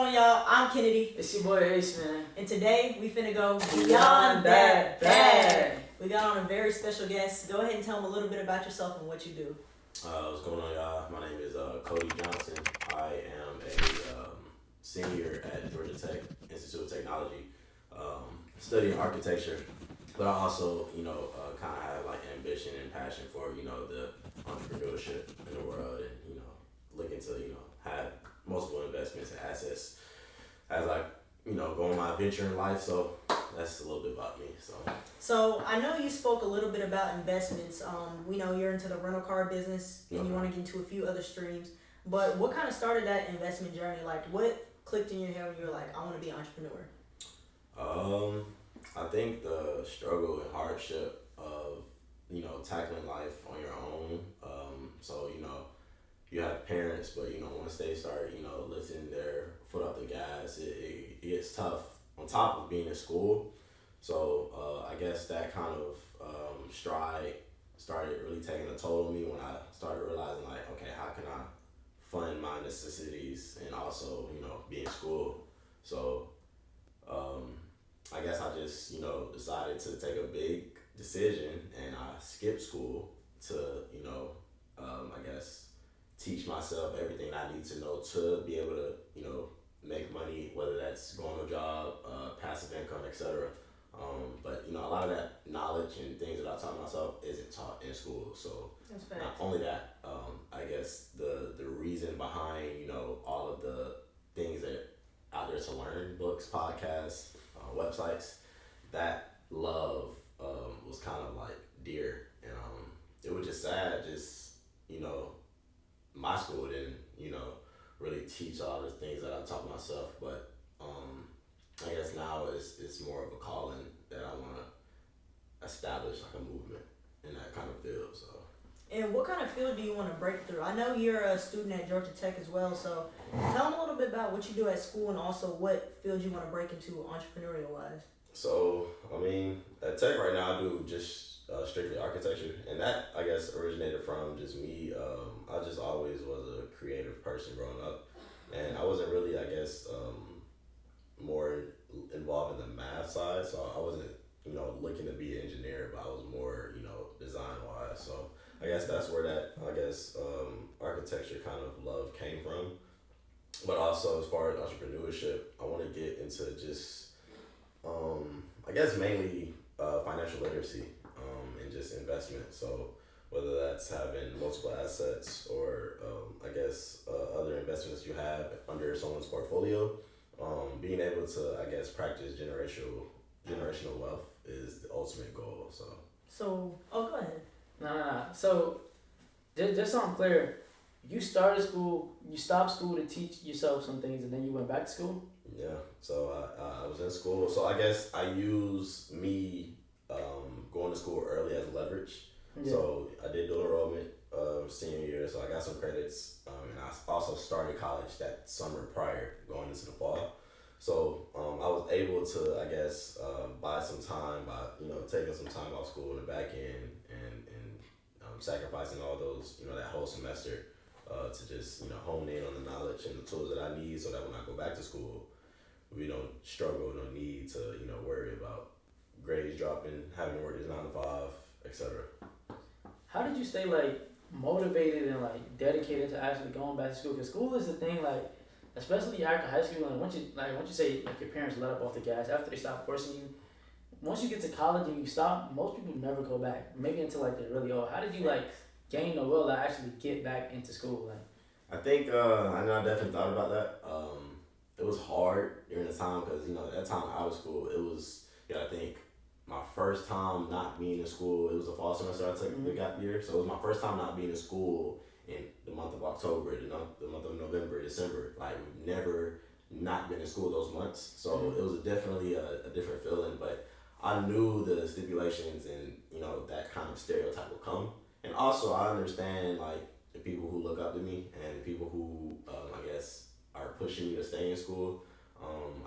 on, y'all? I'm Kennedy. It's your boy Ace, man. And today, we finna go beyond that bag. We got on a very special guest. Go ahead and tell them a little bit about yourself and what you do. What's going on, y'all? My name is Cody Johnson. I am a senior at Georgia Tech Institute of Technology, studying architecture. But I also, kind of have like ambition and passion for, the entrepreneurship in the world, and looking to, have multiple investments and assets as I, go on my adventure in life. So that's a little bit about me. So I know you spoke a little bit about investments. We know you're into the rental car business and you want to get into a few other streams. But what kind of started that investment journey? Like, what clicked in your head when you were like, I want to be an entrepreneur? I think the struggle and hardship of, tackling life on your own. So, you have parents, but, once they start, lifting their foot off the gas, it gets tough on top of being in school. So I guess that kind of stride started really taking a toll on me when I started realizing, like, okay, how can I fund my necessities and also, be in school? So I guess I just, decided to take a big decision, and I skipped school to, I guess, teach myself everything I need to know to be able to, make money, whether that's going to a job, passive income, etc. But a lot of that knowledge and things that I taught myself isn't taught in school. So not only that, I guess the reason behind, all of the things that out there to learn, books, podcasts, websites, that love was kind of like dear, and it was just sad. Just my school didn't really teach all the things that I taught myself, but I guess now it's more of a calling that I want to establish like a movement in that kind of field. So. And what kind of field do you want to break through? I know you're a student at Georgia Tech as well, so tell them a little bit about what you do at school and also what field you want to break into entrepreneurial-wise. So, at Tech right now I do just strictly architecture, and that, I guess, originated from just me. I just always was a creative person growing up, and I wasn't really, I guess, more involved in the math side, so I wasn't, looking to be an engineer, but I was more, design-wise. So I guess that's where that, architecture kind of love came from. But also, as far as entrepreneurship, I want to get into just, I guess, mainly financial literacy and just investment. So whether that's having multiple assets or, other investments you have under someone's portfolio, being able to, I guess, practice generational wealth is the ultimate goal. So, go ahead. Nah. So, just so I'm clear, you started school, you stopped school to teach yourself some things, and then you went back to school? Yeah, so I was in school. So I guess I use me going to school early as leverage. Yeah. So I did dual enrollment senior year, so I got some credits, and I also started college that summer prior, going into the fall. So I was able to, I guess, buy some time by, taking some time off school in the back end and sacrificing all those, that whole semester to just, hone in on the knowledge and the tools that I need so that when I go back to school, we don't struggle, no need to, worry about grades dropping, having to work this 9 to 5, etc. How did you stay motivated and dedicated to actually going back to school? Because school is the thing, especially after high school, and once you say your parents let up off the gas after they stop forcing you. Once you get to college and you stop, most people never go back. Maybe until they're really old. How did you gain the will to actually get back into school? I think I definitely thought about that. It was hard during the time because that time out of school, it was I think my first time not being in school. It was a fall semester I took the gap year, so it was my first time not being in school in the month of October, the month of November, December. We've never not been in school those months, so it was definitely a different feeling. But I knew the stipulations and that kind of stereotype will come, and also I understand the people who look up to me and people who I guess are pushing me to stay in school.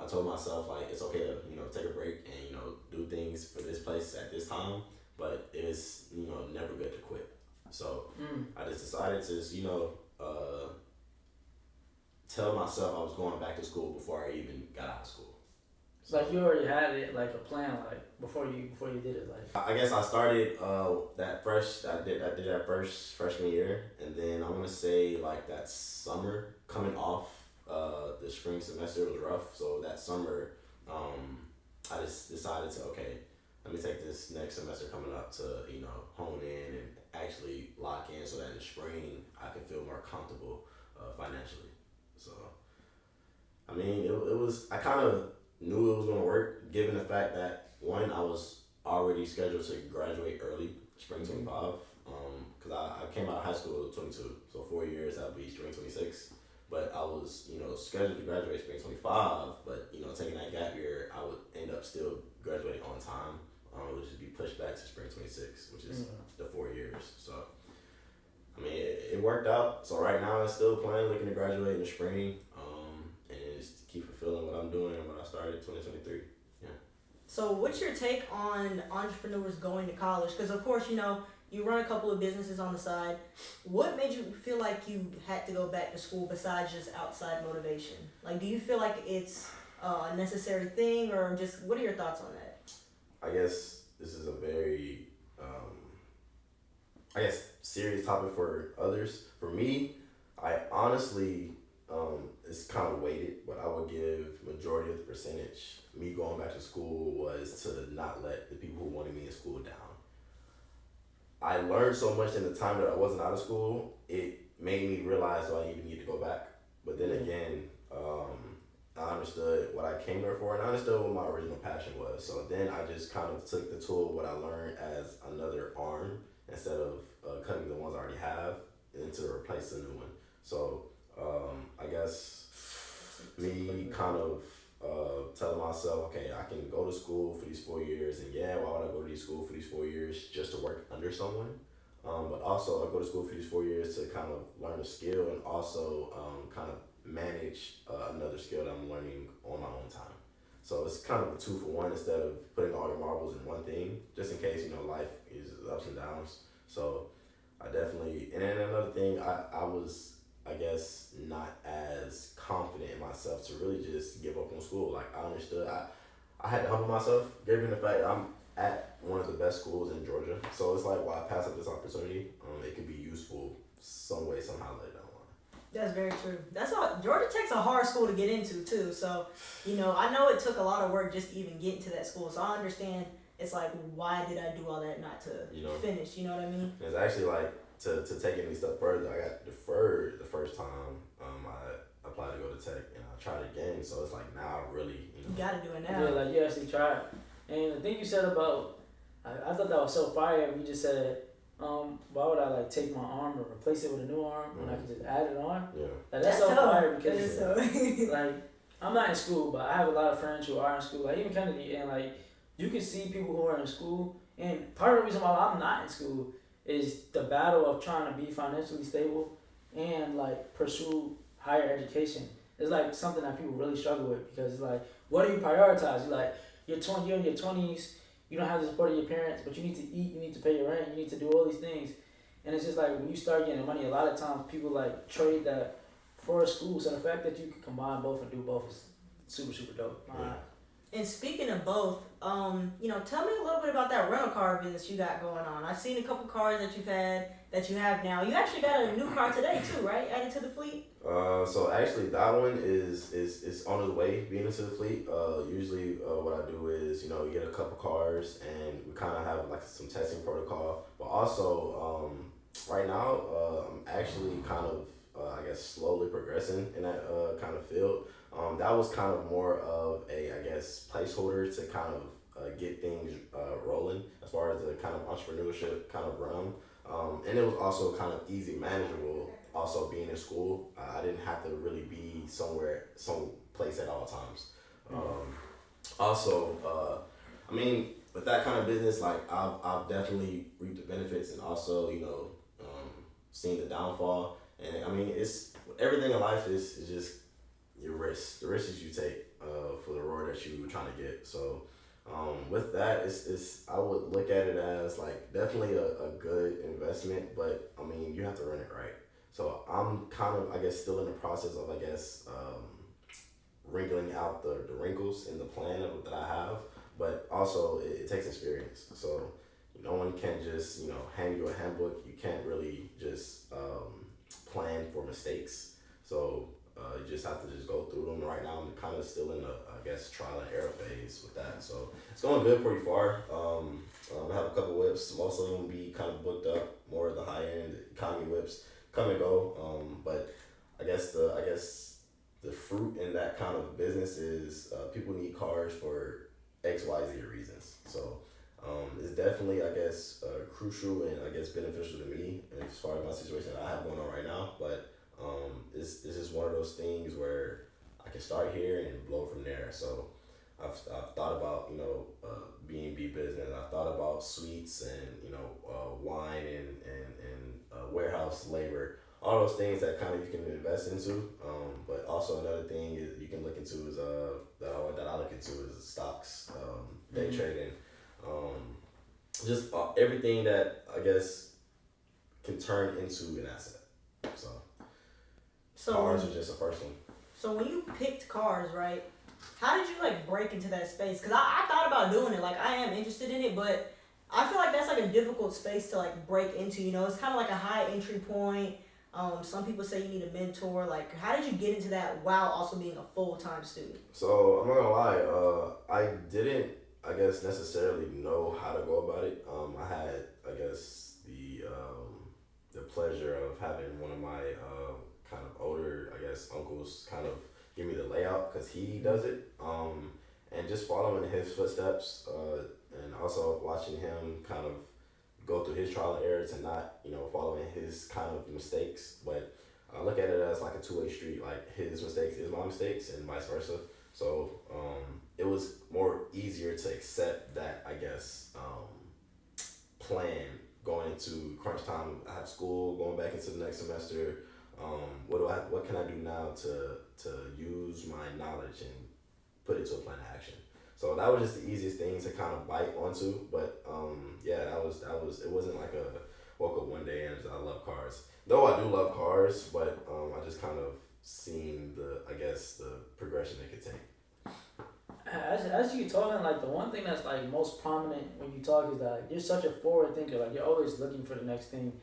I told myself it's okay to take a break and do things for this place at this time, but it's never good to quit. So I just decided to tell myself I was going back to school before I even got out of school. So, like you already had it like a plan like before you did it like. I guess I started I did that first freshman year, and then I'm gonna say like that summer coming off the spring semester was rough. So that summer, I just decided to let me take this next semester coming up to hone in and actually lock in so that in the spring I can feel more comfortable financially. So I mean it was I kind of knew it was gonna work given the fact that one I was already scheduled to graduate early spring 25 because I came out of high school at 22, so 4 years I'll be spring 26. But I was, scheduled to graduate spring 25, but, taking that gap year, I would end up still graduating on time. It would just be pushed back to spring 26, which is the 4 years. So, I mean, it worked out. So right now, I'm still planning, looking to graduate in the spring, and just keep fulfilling what I'm doing and what I started in 2023. Yeah. So what's your take on entrepreneurs going to college? Because of course, you run a couple of businesses on the side. What made you feel like you had to go back to school besides just outside motivation? Like, do you feel like it's a necessary thing, or just what are your thoughts on that? I guess this is a very, serious topic for others. For me, I honestly, it's kind of weighted, but I would give majority of the percentage. Me going back to school was to not let the people who wanted me in school down. I learned so much in the time that I wasn't out of school, it made me realize do I even need to go back. But then again, I understood what I came there for, and I understood what my original passion was. So then I just kind of took the tool of what I learned as another arm instead of cutting the ones I already have and to replace a new one. So I guess me kind of telling myself, okay, I can go to school for these 4 years, and why would I go to school for these 4 years just to work under someone? But also I go to school for these 4 years to kind of learn a skill and also kind of manage another skill that I'm learning on my own time. So it's kind of a 2-for-1 instead of putting all your marbles in one thing, just in case, life is ups and downs. So I definitely, and then another thing, I was, I guess, not as confident in myself to really just give up on school. Like, I understood, I had to humble myself, given the fact I'm at one of the best schools in Georgia. So it's like, why pass up this opportunity? It could be useful some way, somehow later down the line. That's very true. That's all. Georgia Tech's a hard school to get into too. So, I know it took a lot of work just to even get into that school. So I understand. It's like, why did I do all that not to finish? You know what I mean? It's actually like to take it a step further. I got deferred the first time I applied to go to Tech, and I tried again. So it's like now I really you gotta do it now. Yeah, like you actually tried. And the thing you said about, I thought that was so fire. You just said, why would I like take my arm or replace it with a new arm when I could just add it on? Yeah. Like that's so tough. fire because like I'm not in school, but I have a lot of friends who are in school. Like even Kennedy, and like you can see people who are in school. And part of the reason why I'm not in school is the battle of trying to be financially stable and like pursue higher education. It's like something that people really struggle with because it's like, what do you prioritize? You're in your 20s, you don't have the support of your parents, but you need to eat, you need to pay your rent, you need to do all these things. And it's just like when you start getting money, a lot of times people like trade that for a school. So the fact that you can combine both and do both is super, super dope. Yeah. And speaking of both, tell me a little bit about that rental car business you got going on. I've seen a couple cars that you have now. You actually got a new car today too, right? Added to the fleet? So actually that one is on its way being into the fleet. Usually what I do is, we get a couple cars and we kind of have like some testing protocol. But also right now I'm actually kind of, slowly progressing in that kind of field. That was kind of more of a, placeholder to kind of get things rolling as far as the kind of entrepreneurship kind of realm. And it was also kind of easy manageable. Also being in school, I didn't have to really be someplace at all times. With that kind of business, like I've definitely reaped the benefits and also, seen the downfall. And I mean, it's everything in life is just your risk. The risks you take for the reward that you were trying to get. So with that, it's I would look at it as like definitely a good investment, but I mean you have to run it right. So I'm kind of, I guess, still in the process of, wrinkling out the wrinkles in the plan that I have. But also, it takes experience. So no one can just, hand you a handbook. You can't really just plan for mistakes. So you just have to just go through them. Right now, I'm kind of still in trial and error phase with that. So it's going good pretty far. I have a couple whips. Most of them will be kind of booked up. More of the high end economy whips come and go. But I guess the fruit in that kind of business is people need cars for X, Y, Z reasons. So it's definitely, crucial and beneficial to me as far as my situation that I have going on right now. But it's just one of those things where I can start here and blow from there. So I've thought about B&B business. I've thought about suites and wine and warehouse labor. All those things that kind of you can invest into. But also another thing is you can look into is that I look into is stocks, day trading, just everything that I guess can turn into an asset. So cars are just the first one. So when you picked cars, right? How did you break into that space? Cause I thought about doing it. I am interested in it, but I feel like that's a difficult space to break into. It's kind of like a high entry point. Some people say you need a mentor. How did you get into that while also being a full-time student? So I'm not gonna lie, I didn't, necessarily know how to go about it. I had, the pleasure of having one of my kind of older, uncles kind of give me the layout because he does it. And just following his footsteps, and also watching him kind of go through his trial and errors and not, following his kind of mistakes. But I look at it as a two-way street. His mistakes is my mistakes and vice versa. So it was more easier to accept that, plan going into crunch time. I have school, going back into the next semester. What can I do now to use my knowledge and put it to a plan of action? So that was just the easiest thing to kind of bite onto. But that was it wasn't like a woke up one day and I love cars. Though I do love cars, but I just kind of seen the progression it could take. As you talking, the one thing that's most prominent when you talk is that you're such a forward thinker. You're always looking for the next thing.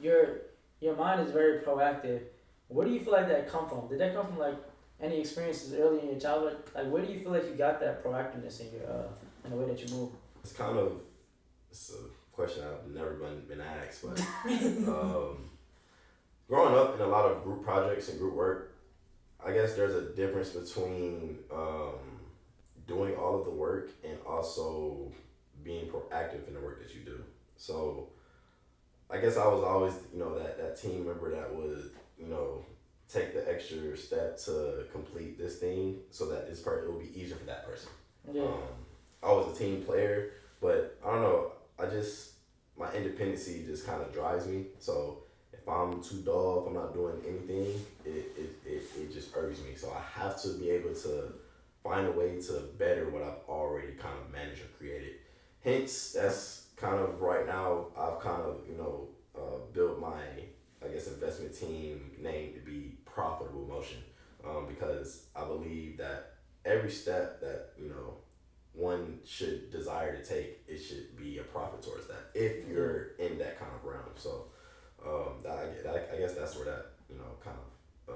Your mind is very proactive. Where do you feel like that come from? Did that come from any experiences early in your childhood? Where do you feel like you got that proactiveness in your in the way that you move? It's a question I've never been asked, but growing up in a lot of group projects and group work, I guess there's a difference between doing all of the work and also being proactive in the work that you do. So I guess I was always, that team member that would, take the extra step to complete this thing so that it will be easier for that person. Yeah. I was a team player, but I don't know, my independency just kind of drives me. So if I'm too dull, if I'm not doing anything, it just irks me. So I have to be able to find a way to better what I've already kind of managed or created. Hence, that's kind of right now, I've kind of, built my, investment team name to be Profitable Motion. Because I believe that every step that, one should desire to take, it should be a profit towards that if you're in that kind of realm. So I guess that's where that, kind of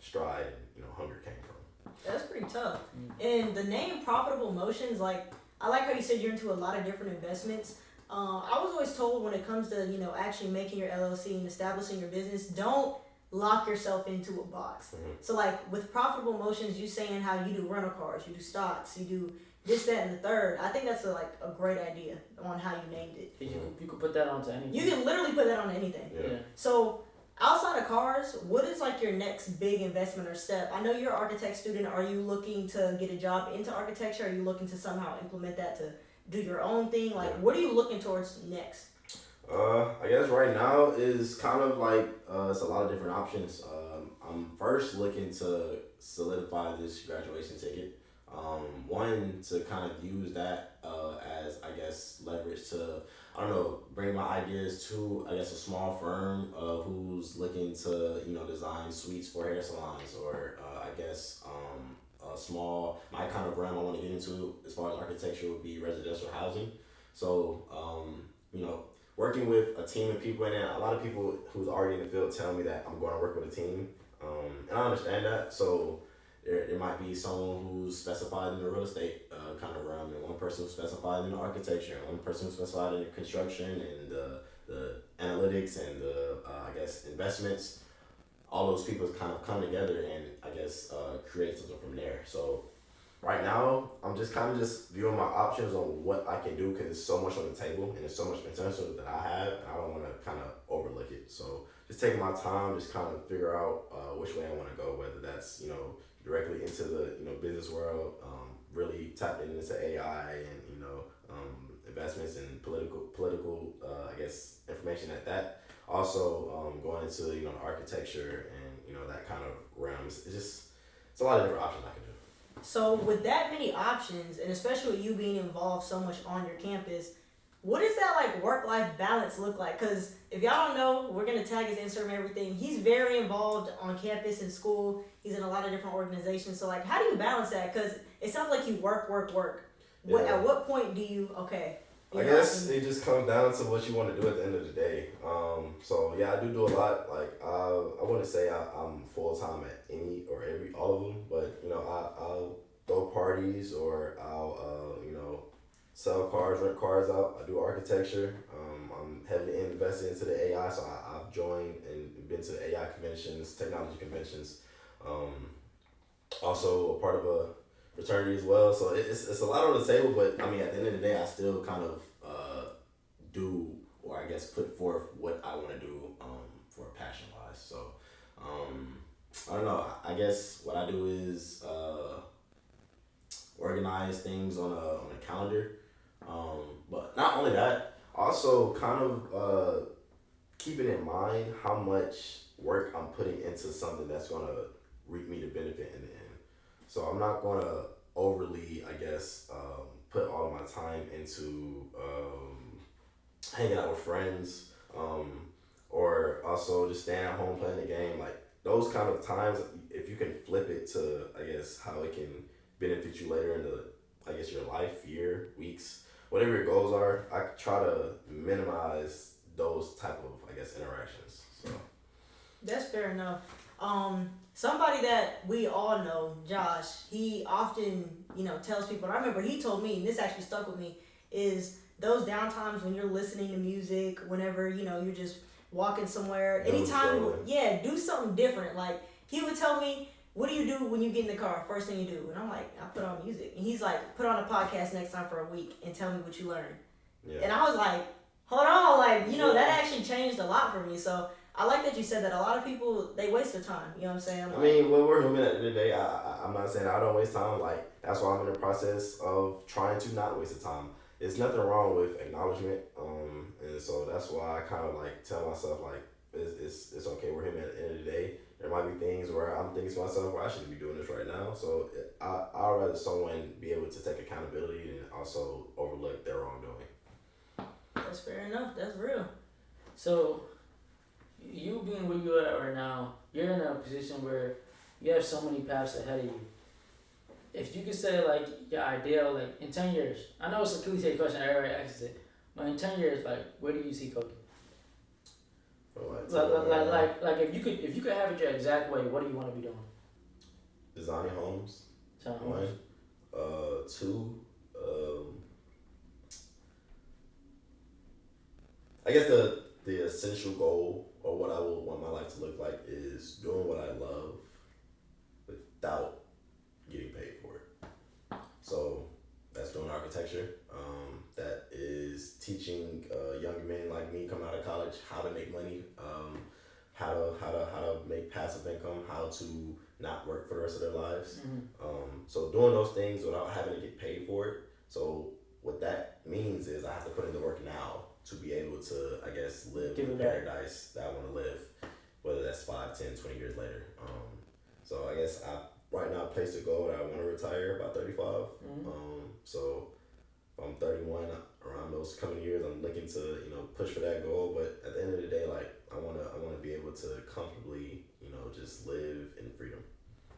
stride and, hunger came from. That's pretty tough. And the name Profitable Motions, I like how you said you're into a lot of different investments. I was always told when it comes to, actually making your LLC and establishing your business, don't lock yourself into a box. Mm-hmm. So with Profitable Motions, you saying how you do rental cars, you do stocks, you do this, that, and the third. I think that's a great idea on how you named it. You could put that onto anything. You can literally put that on anything. Yeah. So outside of cars, what is your next big investment or step? I know you're an architect student. Are you looking to get a job into architecture? Are you looking to somehow implement that to do your own thing? What are you looking towards next? I guess right now is kind of it's a lot of different options. I'm first looking to solidify this graduation ticket. One, to kind of use that as, I guess, leverage to, I don't know, bring my ideas to, I guess, a small firm who's looking to, design suites for hair salons, or I guess a small, my kind of realm I want to get into as far as architecture would be residential housing. So, working with a team of people, and then a lot of people who's already in the field tell me that I'm going to work with a team, and I understand that. So there might be someone who's specified in the real estate kind of realm, and one person who's specified in the architecture, and one person who's specified in the construction and the analytics and the I guess investments. All those people kind of come together and I guess create something from there. So right now, I'm just kind of just viewing my options on what I can do, because there's so much on the table and there's so much potential that I have, and I don't want to kind of overlook it. So just taking my time, just kind of figure out which way I want to go, whether that's directly into the business world, really tapping into AI and investments and political I guess information at that. Also going into architecture and that kind of realm. It's a lot of different options I can do. So with that many options, and especially with you being involved so much on your campus, what does that like work-life balance look like? Because if y'all don't know, we're gonna tag his Instagram and everything. He's very involved on campus and school. He's in a lot of different organizations. So like, how do you balance that? Because it sounds like you work. What Yeah. At what point do you I guess it just comes down to what you want to do at the end of the day. So yeah, I do a lot. Like I wouldn't say I'm full time at any or all of them, but I'll throw parties, or I'll sell cars, rent cars out. I do architecture. I'm heavily invested into the AI, so I've joined and been to AI conventions, technology conventions. Also a part of a fraternity as well. So it's a lot on the table, but I mean, at the end of the day, I still kind of do, or I guess put forth what I want to do for passion wise. So I don't know. I guess what I do is organize things on a calendar. But not only that, also kind of keeping in mind how much work I'm putting into something that's gonna reap me the benefit in the end. So I'm not gonna overly, I guess, put all of my time into hanging out with friends, or also just staying at home playing the game. Like those kind of times, if you can flip it to, I guess, how it can benefit you later in I guess, your life, year, weeks, whatever your goals are, I try to minimize those type of, I guess, interactions. So That's fair enough. Somebody that we all know, Josh, he often, tells people, and I remember he told me, and this actually stuck with me, is those downtimes when you're listening to music, whenever, you're just walking somewhere, anytime, yeah, do something different. Like, he would tell me, what do you do when you get in the car? First thing you do. And I'm like, I put on music. And he's like, put on a podcast next time for a week and tell me what you learned. Yeah. And I was like, hold on, that actually changed a lot for me. So I like that you said that. A lot of people, they waste their time. You know what I'm saying? I mean, well, we're human at the end of the day. I'm not saying I don't waste time. Like, that's why I'm in the process of trying to not waste the time. There's nothing wrong with acknowledgement. And so that's why I kind of like tell myself, like, it's okay. We're human at the end of the day. There might be things where I'm thinking to myself, well, I shouldn't be doing this right now. So I'd rather someone be able to take accountability and also overlook their wrongdoing. That's fair enough. That's real. So, you being where you're at right now, you're in a position where you have so many paths ahead of you. If you could say, like, your ideal, like, in 10 years, I know it's a cliche question, everybody asks it, but in 10 years, like, where do you see Cody? Like if you could have it your exact way, what do you want to be doing? Designing homes. One. Two. I guess the essential goal, or what I would want my life to look like, is doing what I love without getting paid for it. So that's doing architecture. That is teaching young men like me coming out of college how to make money, how to make passive income, how to not work for the rest of their lives. Mm-hmm. So doing those things without having to get paid for it. So what that means is I have to put in the work now to be able to, I guess, live the paradise that I want to live, whether that's 5, 10, 20 years later. So I guess right now a place to go that I want to retire about 35. Mm-hmm. So if I'm 31, around those coming years, I'm looking to push for that goal. But at the end of the day, like I wanna be able to comfortably just live in freedom,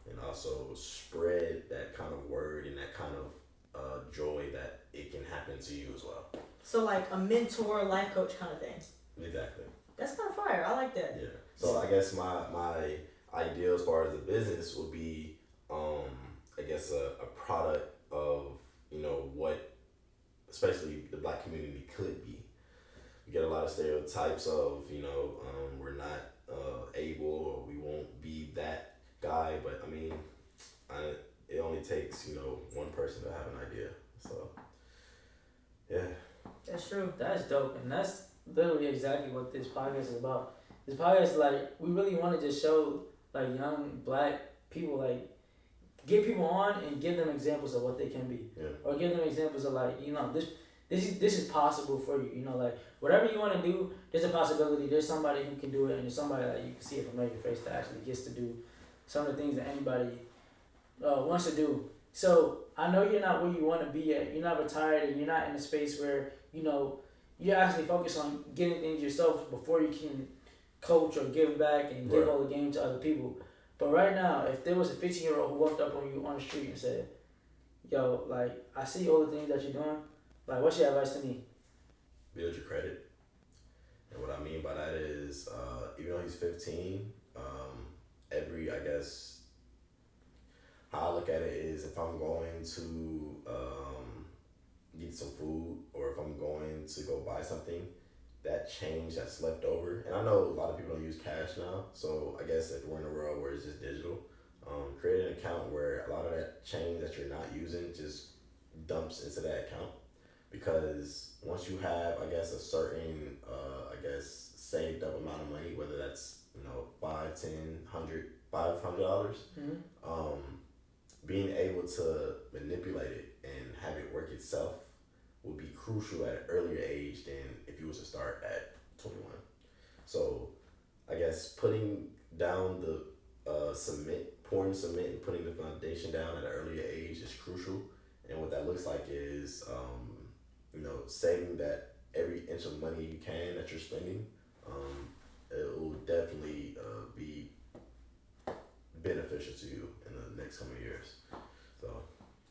and also spread that kind of word and that kind of joy that it can happen to you as well. So like a mentor, life coach kind of thing. Exactly. That's kind of fire. I like that. Yeah. So I guess my ideal as far as the business would be, I guess a product of what especially the black community could be. We get a lot of stereotypes of we're not able or we won't be that guy, but I mean, it only takes one person to have an idea. So yeah. That's true. That's dope, and that's literally exactly what this podcast is about. This podcast, like, we really want to just show like young black people, like, get people on and give them examples of what they can be, Yeah. or give them examples of like this is possible for you. Like whatever you want to do, there's a possibility. There's somebody who can do it, and there's somebody that you can see a familiar face that actually gets to do some of the things that anybody wants to do. So I know you're not where you want to be at. You're not retired, and you're not in a space where you're actually focused on getting things yourself before you can coach or give back and give Right. all the game to other people. But right now, if there was a 15-year-old who walked up on you on the street and said, "Yo, like I see all the things that you're doing. Like, what's your advice to me?" Build your credit. And what I mean by that is, even though he's 15, I guess, how I look at it is if I'm going to get some food or if I'm going to go buy something, that change that's left over. And I know a lot of people don't use cash now, so I guess if we're in a world where it's just digital, create an account where a lot of that change that you're not using just dumps into that account. Because once you have, I guess, a certain, saved up amount of money, whether that's, $5, $10, $100, $500, Mm-hmm. being able to manipulate it and have it work itself would be crucial at an earlier age than if you was to start at 21. So I guess putting down the pouring cement and putting the foundation down at an earlier age is crucial. And what that looks like is, saving that every inch of money you can that you're spending. It will definitely be beneficial to you in the next coming years.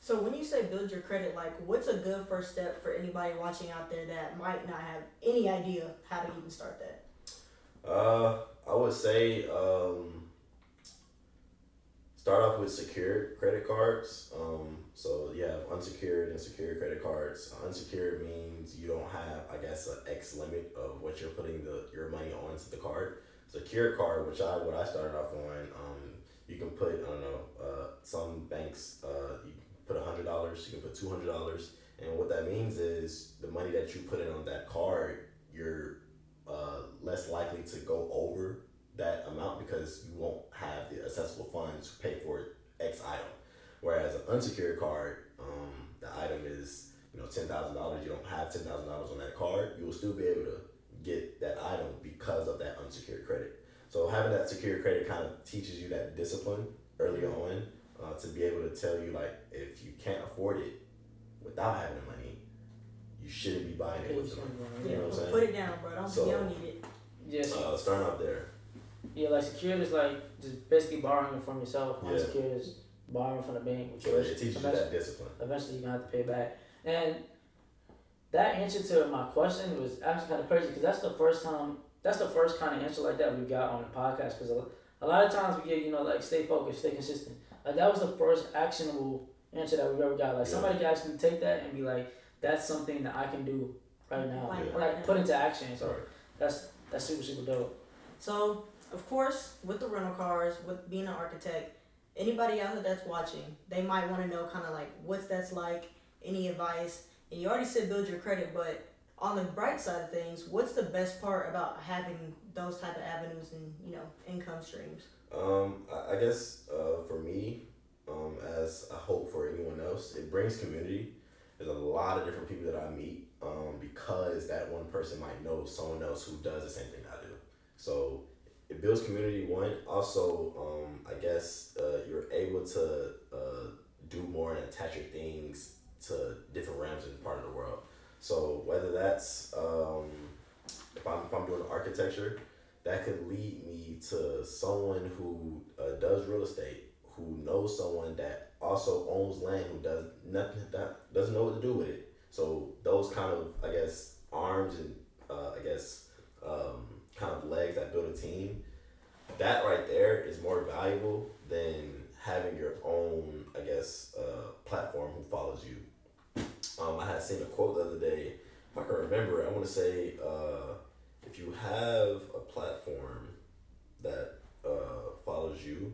So when you say build your credit, like what's a good first step for anybody watching out there that might not have any idea how to even start that? I would say start off with secured credit cards. So you have unsecured and secured credit cards. Unsecured means you don't have, I guess, an X limit of what you're putting your money onto the card. Secured card, what I started off on, you can put, I don't know, some banks, you can put $100, you can put $200, and what that means is the money that you put in on that card, you're less likely to go over that amount because you won't have the accessible funds to pay for X item. Whereas an unsecured card, the item is $10,000. You don't have $10,000 on that card. You will still be able to get that item because of that unsecured credit. So having that secured credit kind of teaches you that discipline early on to be able to tell you like if you can't afford it without having the money, you shouldn't be buying it with the money. You know what I'm saying? Put it down, bro. You don't need it. Yes. Starting out there. Yeah, like secured is like just basically borrowing it from yourself. Yeah. Unsecured is borrowing from the bank, which So it teaches you that discipline. Eventually, you're gonna have to pay back. And that answer to my question was actually kind of crazy because that's the first kind of answer like that we got on the podcast. Because a lot of times we get like stay focused, stay consistent. Like that was the first actionable answer that we've ever got. Like somebody can actually take that and be like, that's something that I can do right now, like put into action. So that's super super dope. So of course, with the rental cars, with being an architect, anybody out there that's watching, they might want to know kind of like what's that's like, any advice. And you already said build your credit, but on the bright side of things, what's the best part about having those type of avenues and income streams? I guess for me, as I hope for anyone else, it brings community. There's a lot of different people that I meet because that one person might know someone else who does the same thing I do. So it builds community. One, also, I guess you're able to do more and attach your things to different realms and part of the world. So whether that's if I'm doing architecture, that could lead me to someone who does real estate, who knows someone that also owns land, who does nothing, that doesn't know what to do with it. So those kind of, I guess, arms and kind of legs that build a team, that right there is more valuable than having your own, I guess, platform who follows you. I had seen a quote the other day, if I can remember it, I want to say, if you have a platform that follows you,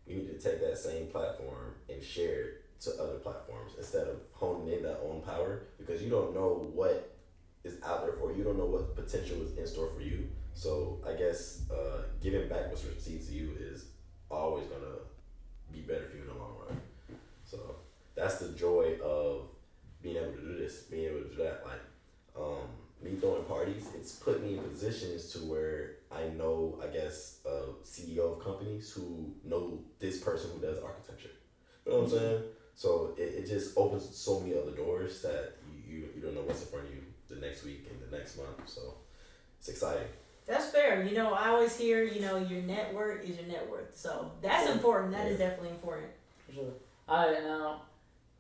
you need to take that same platform and share it to other platforms instead of honing in that own power, because you don't know what is out there for you. You don't know what potential is in store for you. So I guess giving back what's received to you is always gonna be better for you in the long run. So that's the joy of being able to do this, being able to do that. Like me throwing parties, it's put me in positions to where I know, I guess, CEO of companies who know this person who does architecture. You know what I'm saying? So it just opens so many other doors that you don't know what's in front of you the next week and the next month. So it's exciting. That's fair. You know, I always hear, you know, your network is your net worth. So that's important. That is definitely important. For sure. Alright, now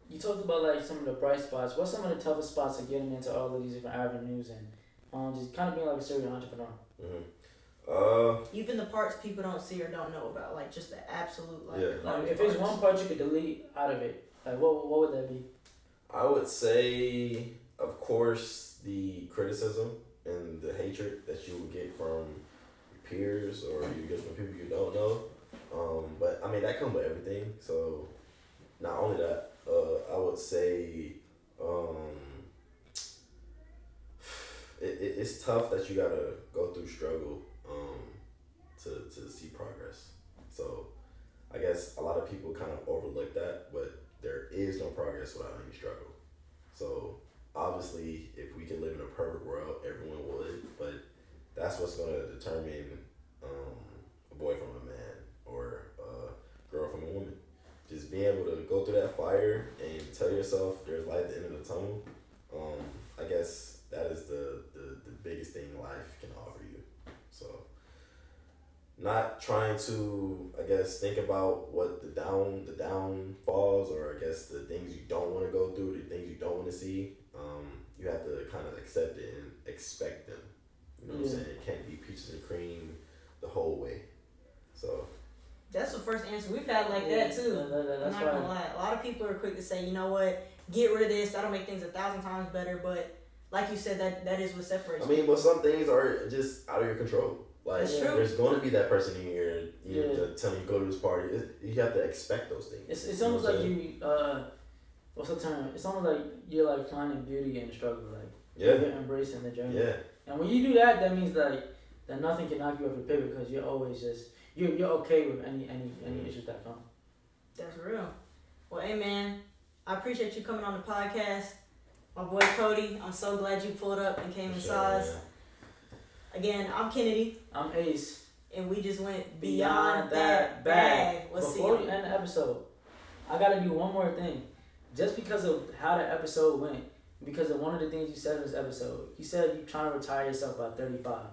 you talked about like some of the bright spots. What's some of the toughest spots of getting into all of these different avenues and just kind of being like a serial entrepreneur? Even the parts people don't see or don't know about, like just the absolute Like if there's one part you could delete out of it, like what would that be? I would say, of course, the criticism and the hatred that you would get from your peers or you get from people you don't know. But I mean that comes with everything. So not only that, I would say it's tough that you gotta go through struggle to see progress. So I guess a lot of people kind of overlook that, but there is no progress without any struggle. So obviously, if we could live in a perfect world, everyone would, but that's what's going to determine a boy from a man or a girl from a woman. Just being able to go through that fire and tell yourself there's light at the end of the tunnel. I guess that is the biggest thing life can offer you. So not trying to, I guess, think about what the downfalls or I guess the things you don't want to go through, the things you don't want to see. You have to kind of accept it and expect them. You know what I'm saying? It can't be peaches and cream the whole way. So that's the first answer we've had like that too. I'm not gonna lie. A lot of people are quick to say, you know what, get rid of this. That'll make things 1,000 times better. But like you said, that is what separates. I mean, but some things are just out of your control. Like there's going to be that person in here, telling you go to this party. You have to expect those things. It's almost like you what's the term? It's almost like you're like finding beauty in the struggle, like you're embracing the journey. Yeah. And when you do that, that means like that nothing can knock you off your pivot because you're always just you're okay with any issues that come. That's real. Well, hey man, I appreciate you coming on the podcast. My boy Cody, I'm so glad you pulled up and came inside. Again, I'm Kennedy. I'm Ace. And we just went beyond that bag. Before we end the episode, I gotta do one more thing. Just because of how the episode went, because of one of the things you said in this episode, you said you're trying to retire yourself by 35.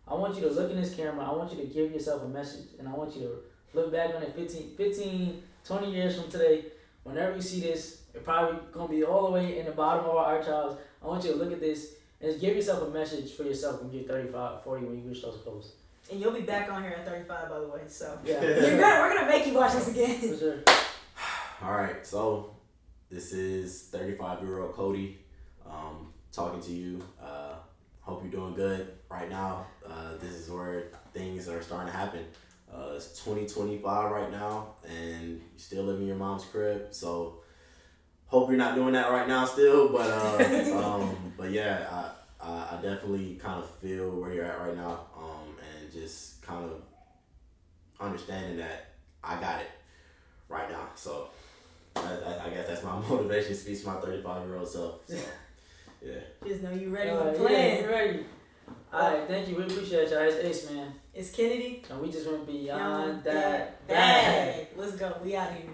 I want you to look in this camera, I want you to give yourself a message, and I want you to look back on it 15, 20 years from today. Whenever you see this, it's probably going to be all the way in the bottom of our archives. I want you to look at this and just give yourself a message for yourself when you're 35, 40, when you reach those goals. And you'll be back on here at 35, by the way, so yeah. You're good. We're going to make you watch this again. For sure. All right, so this is 35-year-old Cody talking to you. Hope you're doing good right now. This is where things are starting to happen. It's 2025 right now, and you still live in your mom's crib. So hope you're not doing that right now still. But yeah, I definitely kind of feel where you're at right now, and just kind of understanding that I got it right now. So I guess that's my motivation speech to my 35-year-old self. So yeah. Just know you ready to plan. Yeah, ready. Alright, thank you. We appreciate y'all. It's Ace, man. It's Kennedy. And we just went beyond Beyond that that bag. Let's go. We out here.